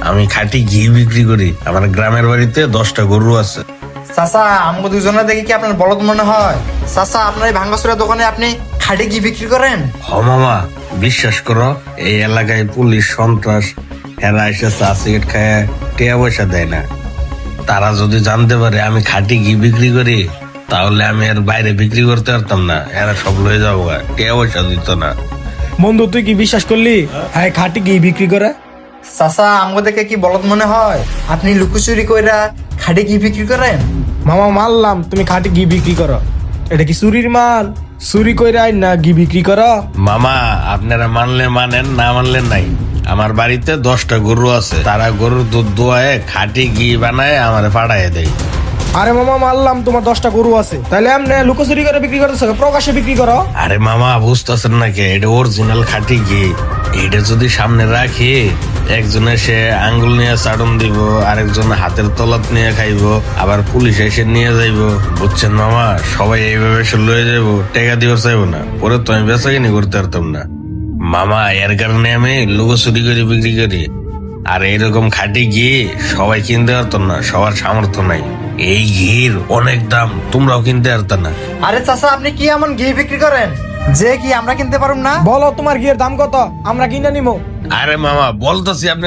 আমি খাঁটি ঘি বিক্রি করি। আমার গ্রামের বাড়িতে 10টা গরু আছে। চাচা আমাকে দুজনে দেখে কি আপনার বলদ মনে হয়? চাচা আপনার এই ভাঙ্গাচুরা দোকানে আপনি খাঁটি ঘি বিক্রি করেন? হ মামা, বিশ্বাস করো, এই এলাকায় পুলিশ সন্ত্রাস এরা এসে চা সিগারেট খায় টিয়া পয়সা দেয় না। তারা যদি জানতে পারে আমি খাঁটি ঘি বিক্রি করি, তাহলে আমি আর বাইরে বিক্রি করতে পারতাম না। এরা সব লয়ে যাবো, টিয়া পয়সা দিত না। বন্ধু তুই কি বিশ্বাস করলি হ্যাঁ খাঁটি ঘি বিক্রি করে? চাচা আমাকে দেখে কি বলদ মনে হয়? আপনি লুকোচুরি কইরা খাঁটি ঘি বিক্রি করেন? মামা মানলাম তুমি খাঁটি ঘি বিক্রি করো, এটা কি চুরির মাল? চুরি কইরা না ঘি বিক্রি করো? মামা, আপনারা মানলে মানেন, না মানলে নাই। আমার বাড়িতে 10টা গরু আছে, তারা গরুর দুধ দোয়ায় খাঁটি ঘি বানায় আমার পাঠায় দেয়। আরে মামা মানলাম তোমার 10টা গরু আছে, তাহলে এমনি লুকোচুরি করে বিক্রি করতেছো, প্রকাশ্যে বিক্রি করো? আরে মামা, বুঝতেছেন নাকি, এটা অরিজিনাল খাঁটি ঘি। এটা যদি সামনে রাখি, একজন এসে আঙ্গুল নিয়ে চাটন দিব, আরেকজন হাতের তলাত নিয়ে খাইবো, আবার পুলিশ এসে নিয়ে যাইবো। বুঝছেন মামা, সবাই এইভাবে এসে লয়ে যাবো, টাকা দিবার চাইবো না, পরে তো আমি বেচা কিনি করতে পারতাম না। মামা, এর কারণে আমি লুকোচুরি করে বিক্রি করি। আর এরকম খাঁটি ঘি সবাই কিনতে পারতো না, সবার সামর্থ্য নাই। এই ঘির অনেক দাম, তোমরাও কিনতে পারত না। আরে চাচা আপনি কি এমন ঘি বিক্রি করেন যে কি আমরা কিনতে পারুম না? বলো তোমার ঘিয়ের দাম কত, আমরা কিনে নিবো। আরে মামা, বলতেছি আপনি